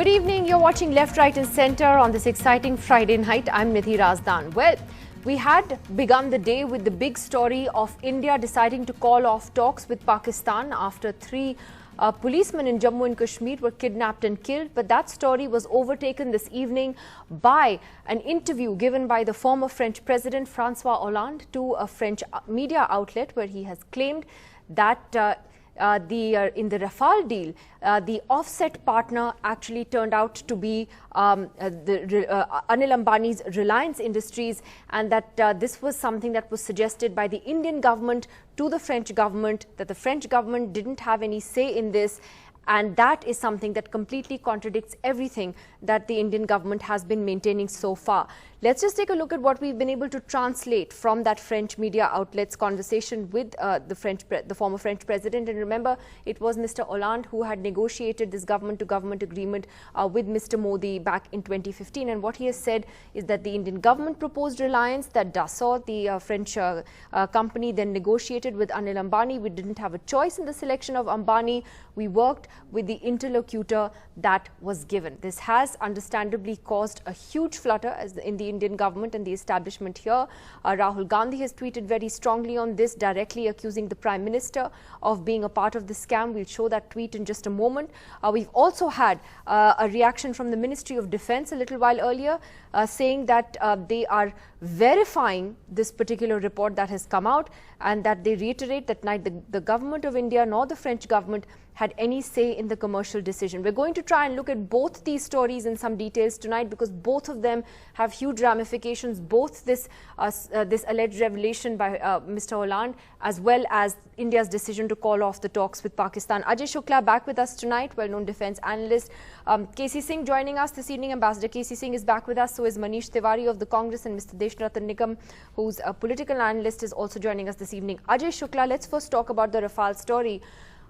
Good evening. You're watching Left, Right and Centre on this exciting Friday night. I'm Nidhi Razdan. Well, we had begun the day with the big story of India deciding to call off talks with Pakistan after three policemen in Jammu and Kashmir were kidnapped and killed. But that story was overtaken this evening by an interview given by the former French President François Hollande to a French media outlet, where he has claimed that in the Rafale deal, the offset partner actually turned out to be Anil Ambani's Reliance Industries, and that this was something that was suggested by the Indian government to the French government, that the French government didn't have any say in this. And that is something that completely contradicts everything that the Indian government has been maintaining so far. Let's just take a look at what we've been able to translate from that French media outlet's conversation with the former French president. And remember, it was Mr. Hollande who had negotiated this government-to-government agreement with Mr. Modi back in 2015. And what he has said is that the Indian government proposed Reliance, that Dassault, the French company, then negotiated with Anil Ambani. We didn't have a choice in the selection of Ambani. We worked with the interlocutor that was given. This has understandably caused a huge flutter in the Indian government and the establishment here. Rahul Gandhi has tweeted very strongly on this, directly accusing the Prime Minister of being a part of the scam. We'll show that tweet in just a moment. We've also had a reaction from the Ministry of Defence a little while earlier, saying that they are verifying this particular report that has come out, and that they reiterate that neither the government of India nor the French government had any say in the commercial decision. We're going to try and look at both these stories in some details tonight, because both of them have huge ramifications, both this alleged revelation by Mr. Hollande, as well as India's decision to call off the talks with Pakistan. Ajay Shukla back with us tonight, well-known defence analyst. KC Singh joining us this evening. Ambassador KC Singh is back with us. So is Manish Tiwari of the Congress, and Mr. Deshnatan Nikam, who's a political analyst, is also joining us this evening. Ajay Shukla, let's first talk about the Rafale story.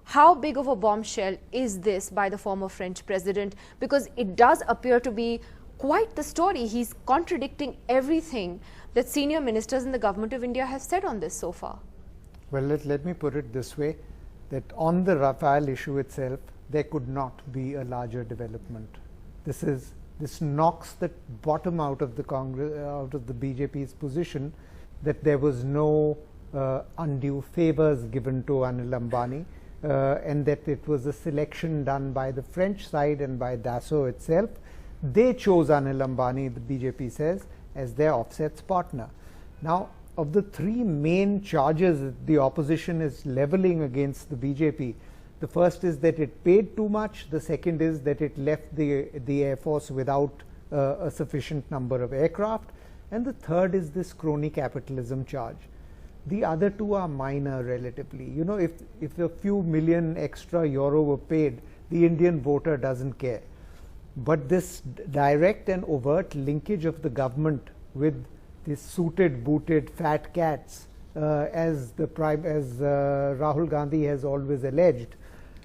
How big of a bombshell is this by the former French president? Because it does appear to be quite the story. He's contradicting everything that senior ministers in the government of India have said on this so far. Well, let me put it this way, that on the Rafale issue itself, there could not be a larger development. This knocks the bottom out of the Congress, out of the BJP's position, that there was no undue favors given to Anil Ambani. And that it was a selection done by the French side and by Dassault itself. They chose Anil Ambani, the BJP says, as their offsets partner. Now, of the three main charges that the opposition is levelling against the BJP, the first is that it paid too much, the second is that it left the Air Force without a sufficient number of aircraft, and the third is this crony capitalism charge. The other two are minor relatively. You know, if a few million extra euro were paid, the Indian voter doesn't care. But this direct and overt linkage of the government with these suited, booted, fat cats, as Rahul Gandhi has always alleged,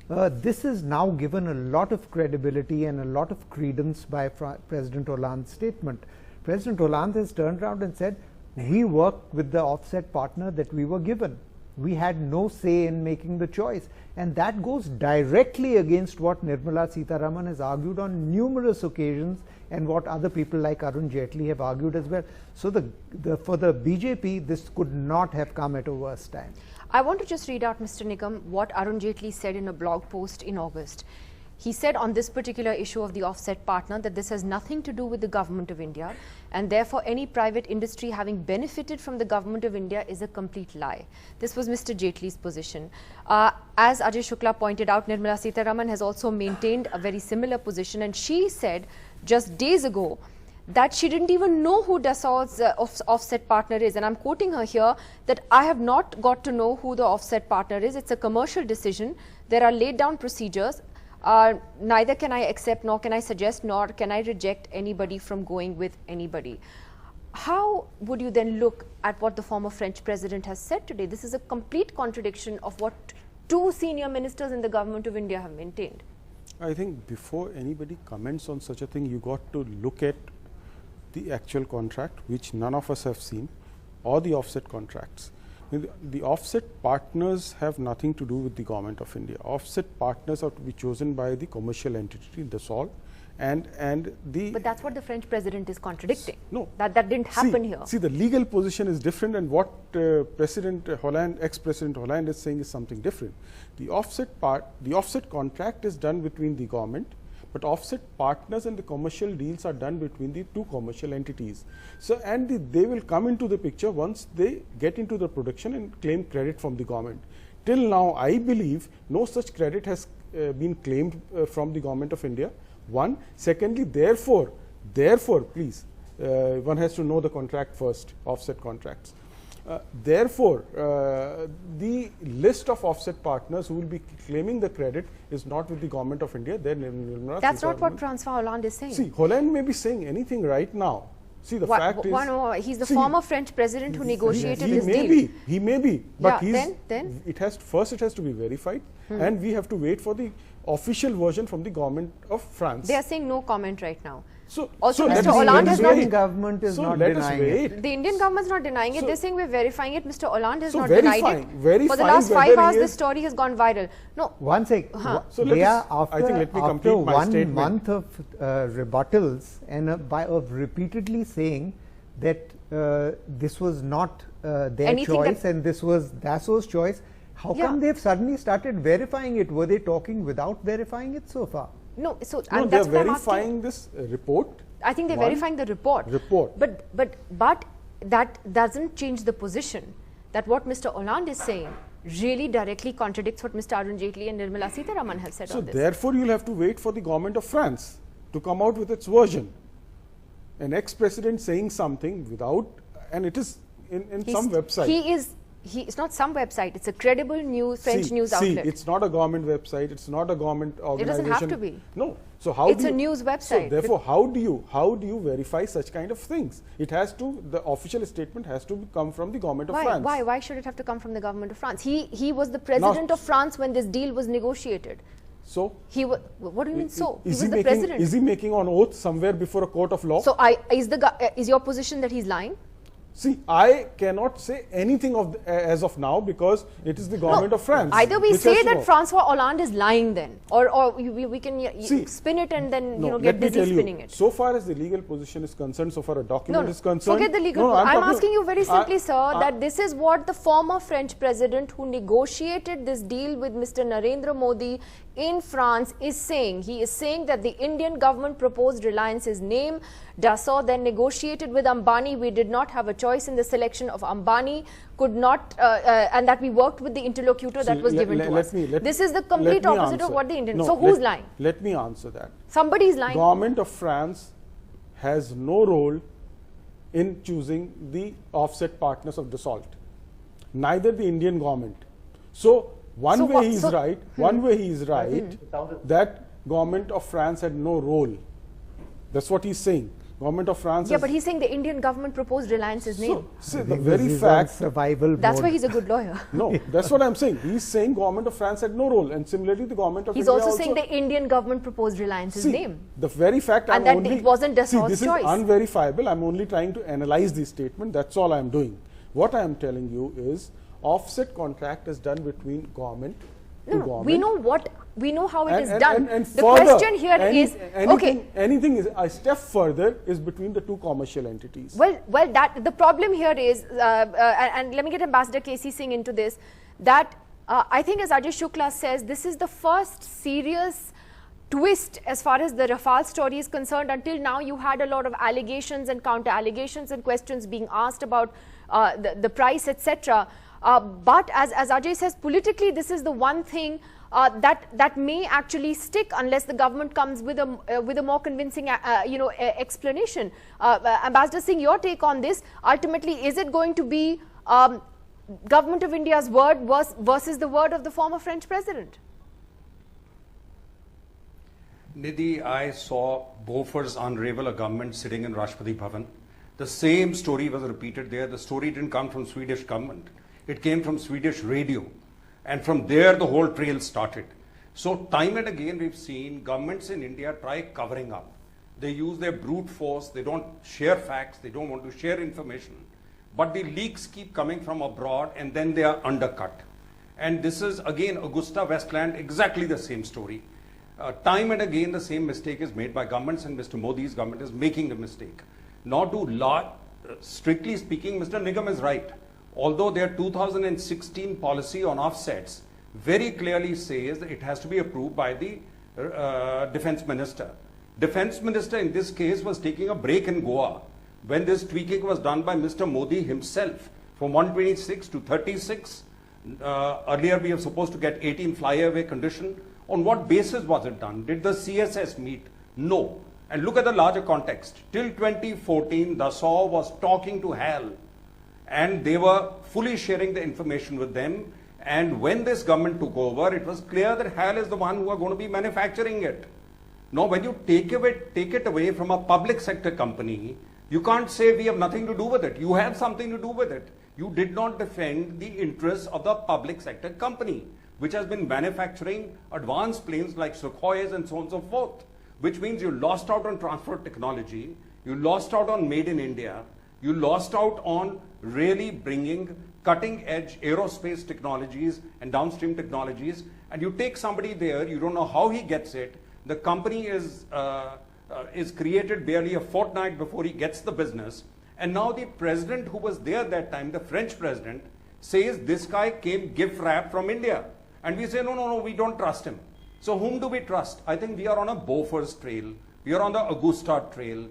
this is now given a lot of credibility and a lot of credence by President Hollande's statement. President Hollande has turned around and said, we worked with the offset partner that we were given. We had no say in making the choice. And that goes directly against what Nirmala Sitharaman has argued on numerous occasions, and what other people like Arun Jaitley have argued as well. So for the BJP, this could not have come at a worse time. I want to just read out, Mr. Nikam, what Arun Jaitley said in a blog post in August. He said on this particular issue of the offset partner that this has nothing to do with the government of India, and therefore any private industry having benefited from the government of India is a complete lie. This was Mr. Jaitley's position. As Ajay Shukla pointed out, Nirmala Sitharaman has also maintained a very similar position, and she said just days ago that she didn't even know who Dassault's offset partner is. And I'm quoting her here, that I have not got to know who the offset partner is. It's a commercial decision. There are laid down procedures. Neither can I accept, nor can I suggest, nor can I reject anybody from going with anybody. How would you then look at what the former French president has said today? This is a complete contradiction of what two senior ministers in the government of India have maintained. I think before anybody comments on such a thing, you got to look at the actual contract, which none of us have seen, or the offset contracts. The offset partners have nothing to do with the government of India. Offset partners are to be chosen by the commercial entity, Dassault, But that's what the French president is contradicting. No. That didn't happen here. See, the legal position is different, and what President Hollande, ex-President Hollande is saying is something different. The offset contract is done between the government, but offset partners and the commercial deals are done between the two commercial entities. So, and they will come into the picture once they get into the production and claim credit from the government. Till now, I believe no such credit has been claimed from the government of India. One. Secondly, therefore, please, one has to know the contract first, offset contracts. Therefore, the list of offset partners who will be claiming the credit is not with the government of India. That's not what François Hollande is saying. See, Hollande may be saying anything right now. See, the fact is... No, he's the former French president who negotiated this deal. He may be, but then? It has to be verified, and we have to wait for the official version from the government of France. They are saying no comment right now. So Mr. Hollande has not... The Indian government is not denying it. The Indian government is not denying it. They're saying we're verifying it. Mr. Hollande has not denied it. Verifying for the last 5 hours, this story has gone viral. No. One sec. So after 1 month of rebuttals and of repeatedly saying that this was not their choice and this was Dassault's choice, how come they've suddenly started verifying it? Were they talking without verifying it so far? No, and they're verifying this report. I think they're verifying the report. But that doesn't change the position that what Mr. Hollande is saying really directly contradicts what Mr. Arun Jaitley and Nirmala Sitharaman have said on this. So therefore, you'll have to wait for the government of France to come out with its version. An ex-president saying something without, and it is in some website. It's not some website, it's a credible French news outlet. See, it's not a government website, it's not a government organization. It doesn't have to be. No. So how it's a news website. So therefore, how do you verify such kind of things? It has to, the official statement has to come from the government of France. Why should it have to come from the government of France? He was the president of France when this deal was negotiated. So what do you mean so? He was the president. Is he making on oath somewhere before a court of law? So is your position that he's lying? See, I cannot say anything as of now because it is the government of France. Either we say that François Hollande is lying then, or we can spin it and then get busy spinning it. So far as the legal position is concerned, so far a document is concerned. Forget the legal. I'm asking you very simply, sir, that this is what the former French president who negotiated this deal with Mr. Narendra Modi in France is saying. He is saying that the Indian government proposed Reliance's name. Dassault then negotiated with Ambani. We did not have a choice in the selection of Ambani, and that we worked with the interlocutor that was given to us. This is the complete opposite of what the Indian... So who's lying? Let me answer that. Somebody is lying. Government of France has no role in choosing the offset partners of Dassault. Neither the Indian government. So one way he is right, that government of France had no role. That's what he's saying. Government of France. Yeah, but he's saying the Indian government proposed Reliance's name. So the very fact. Survival that's why he's a good lawyer. No, that's what I'm saying. He's saying government of France had no role, and similarly the government of India also saying the Indian government proposed Reliance's name. The very fact and that it wasn't Dassault's choice. This is unverifiable. I'm only trying to analyze the statement. That's all I'm doing. What I'm telling you is offset contract is done between government to government. We know how it is done. And the question here is anything is a step further is between the two commercial entities. Well, that the problem here is, and let me get Ambassador KC Singh into this. That I think, as Ajay Shukla says, this is the first serious twist as far as the Rafale story is concerned. Until now, you had a lot of allegations and counter allegations and questions being asked about the price, etc. But as Ajay says, politically, this is the one thing that may actually stick unless the government comes with a more convincing explanation. Ambassador Singh, your take on this? Ultimately, is it going to be government of India's word versus the word of the former French president? Nidhi, I saw Bofors unravel a government sitting in Rashtrapati Bhavan. The same story was repeated there. The story didn't come from Swedish government. It came from Swedish radio. And from there, the whole trail started. So time and again, we've seen governments in India try covering up. They use their brute force. They don't share facts. They don't want to share information. But the leaks keep coming from abroad, and then they are undercut. And this is, again, Augusta Westland, exactly the same story. Time and again, the same mistake is made by governments, and Mr. Modi's government is making the mistake. Not to strictly speaking, Mr. Nigam is right. Although their 2016 policy on offsets very clearly says that it has to be approved by the defense minister. Defense minister in this case was taking a break in Goa when this tweaking was done by Mr. Modi himself from 126 to 36. Earlier we were supposed to get 18 flyaway condition. On what basis was it done? Did the CSS meet? No. And look at the larger context. Till 2014, Dassault was talking to HAL and they were fully sharing the information with them. And when this government took over, it was clear that HAL is the one who are going to be manufacturing it. Now, when you take it away from a public sector company, you can't say we have nothing to do with it. You have something to do with it. You did not defend the interests of the public sector company, which has been manufacturing advanced planes like Sukhois and so on and so forth, which means you lost out on transfer technology, you lost out on made in India, you lost out on really bringing cutting edge aerospace technologies and downstream technologies, and you take somebody there, you don't know how he gets it, the company is created barely a fortnight before he gets the business, and now the president who was there that time, the French president, says this guy came gift wrapped from India. And we say, no, we don't trust him. So whom do we trust? I think we are on a Bofors trail. We are on the Augusta trail.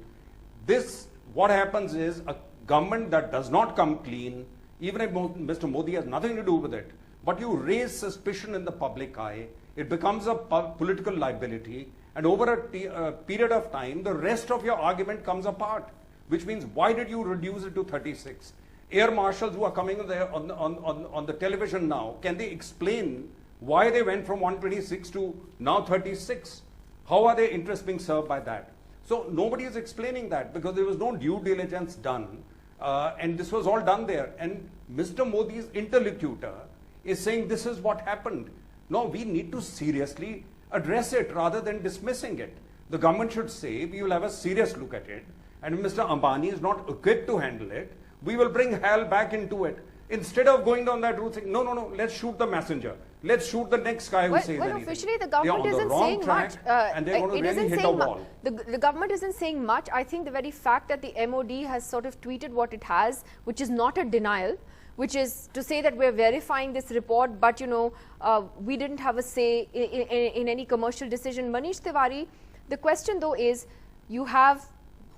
What happens is a government that does not come clean, even if Mr. Modi has nothing to do with it, but you raise suspicion in the public eye, it becomes a political liability, and over a period of time, the rest of your argument comes apart, which means why did you reduce it to 36? Air marshals who are coming there on the television now, can they explain why they went from 126 to now 36? How are their interests being served by that? So nobody is explaining that because there was no due diligence done, and this was all done there. And Mr. Modi's interlocutor is saying this is what happened. No, we need to seriously address it rather than dismissing it. The government should say we will have a serious look at it, and if Mr. Ambani is not equipped to handle it, we will bring HAL back into it. Instead of going down that route, saying, no, let's shoot the messenger. Let's shoot the next guy who says anything. Officially, the government isn't saying much. And they're going to really hit a wall. The government isn't saying much. I think the very fact that the MOD has sort of tweeted what it has, which is not a denial, which is to say that we're verifying this report, but we didn't have a say in any commercial decision. Manish Tiwari, the question though is, you have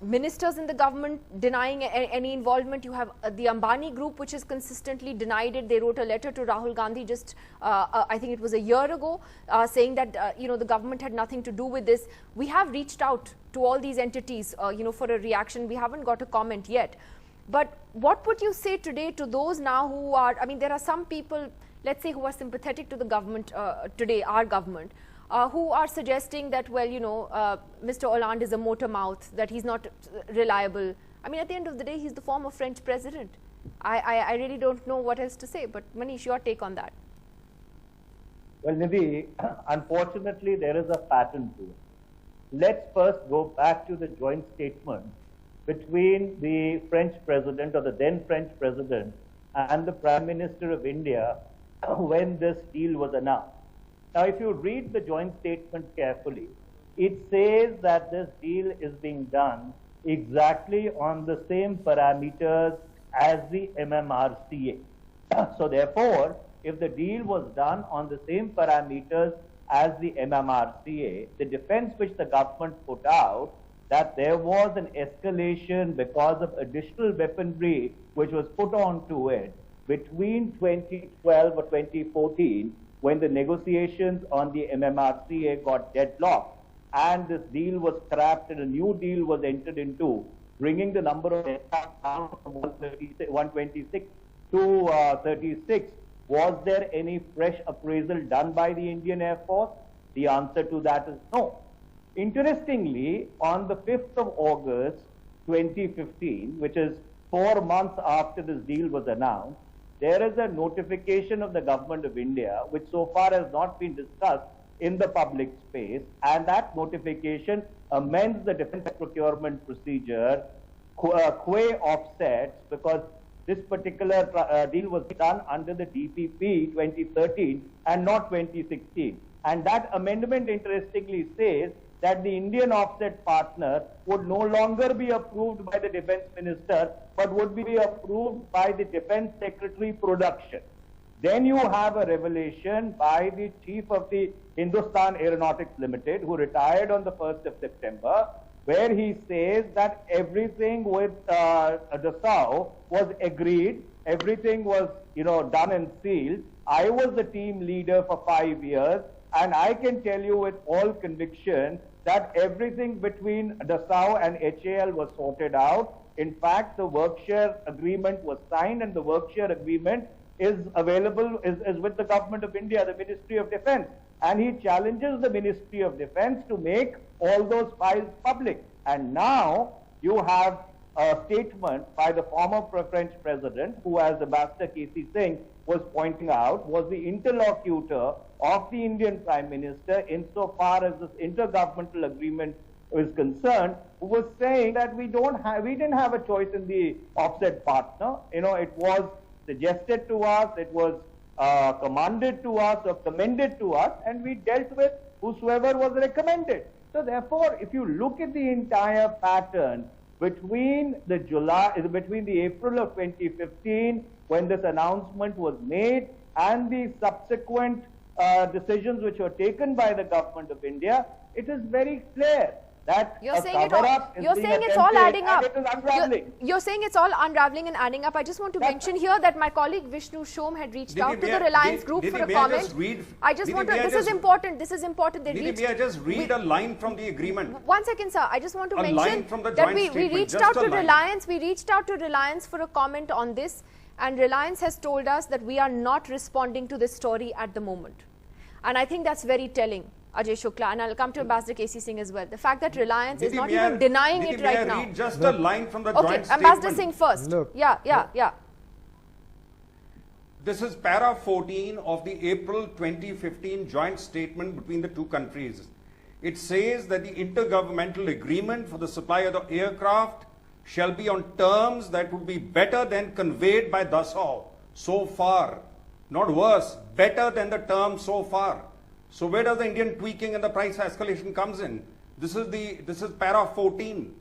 ministers in the government denying any involvement. You have the Ambani group, which has consistently denied it. They wrote a letter to Rahul Gandhi just, I think it was a year ago, saying that the government had nothing to do with this. We have reached out to all these entities, for a reaction. We haven't got a comment yet. But what would you say today to those now who are? I mean, there are some people, let's say, who are sympathetic to the government today, our government, who are suggesting that, well, Mr. Hollande is a motor mouth, that he's not reliable. I mean, at the end of the day, he's the former French president. I really don't know what else to say, but Manish, your take on that. Well, Nidhi, unfortunately, there is a pattern to it. Let's first go back to the joint statement between the French president, or the then French president, and the Prime Minister of India when this deal was announced. Now, if you read the joint statement carefully, it says that this deal is being done exactly on the same parameters as the MMRCA. So therefore, if the deal was done on the same parameters as the MMRCA, the defense which the government put out, that there was an escalation because of additional weaponry which was put onto it between 2012 or 2014, when the negotiations on the MMRCA got deadlocked and this deal was scrapped and a new deal was entered into, bringing the number of aircraft down from 126 to 36. Was there any fresh appraisal done by the Indian Air Force? The answer to that is no. Interestingly, on the 5th of August 2015, which is 4 months after this deal was announced, there is a notification of the Government of India, which so far has not been discussed in the public space, and that notification amends the defense procurement procedure qua offsets, because this particular deal was done under the DPP 2013 and not 2016. And that amendment, interestingly, says that the Indian offset partner would no longer be approved by the defense minister, but would be approved by the defense secretary production. Then you have a revelation by the chief of the Hindustan Aeronautics Limited, who retired on the 1st of September, where he says that everything with Dassault was agreed, everything was, done and sealed. I was the team leader for 5 years, and I can tell you with all conviction that everything between Dassault and HAL was sorted out. In fact, the work share agreement was signed, and the work share agreement is available, is with the Government of India, the Ministry of Defense. And he challenges the Ministry of Defense to make all those files public. And now you have a statement by the former French president, who, as Ambassador K.C. Singh was pointing out, was the interlocutor of the Indian Prime Minister insofar as this intergovernmental agreement is concerned, who was saying that we didn't have a choice in the offset partner. It was suggested to us, it was commanded to us or commended to us, and we dealt with whosoever was recommended. So therefore, if you look at the entire pattern between the April of 2015, when this announcement was made, and the subsequent decisions which were taken by the Government of India, it is very clear that you're saying it's all adding up. You're saying it's all unraveling and adding up. I just want to mention here that my colleague Vishnu Shom had reached out to the Reliance Group for a comment. This is important. This is important. May I just read a line from the agreement? 1 second, sir. I just want to mention that we reached out to Reliance. We reached out to Reliance for a comment on this, and Reliance has told us that we are not responding to this story at the moment. And I think that's very telling, Ajay Shukla, and I'll come to Ambassador K.C. Singh as well. The fact that Reliance is not even denying it right now. Read just a line from the joint statement. Ambassador Singh first. Look, yeah. This is para 14 of the April 2015 joint statement between the two countries. It says that the intergovernmental agreement for the supply of the aircraft shall be on terms that would be better than conveyed by Dassault so far. Not worse, better than the terms so far. So where does the Indian tweaking and the price escalation comes in? This is para 14.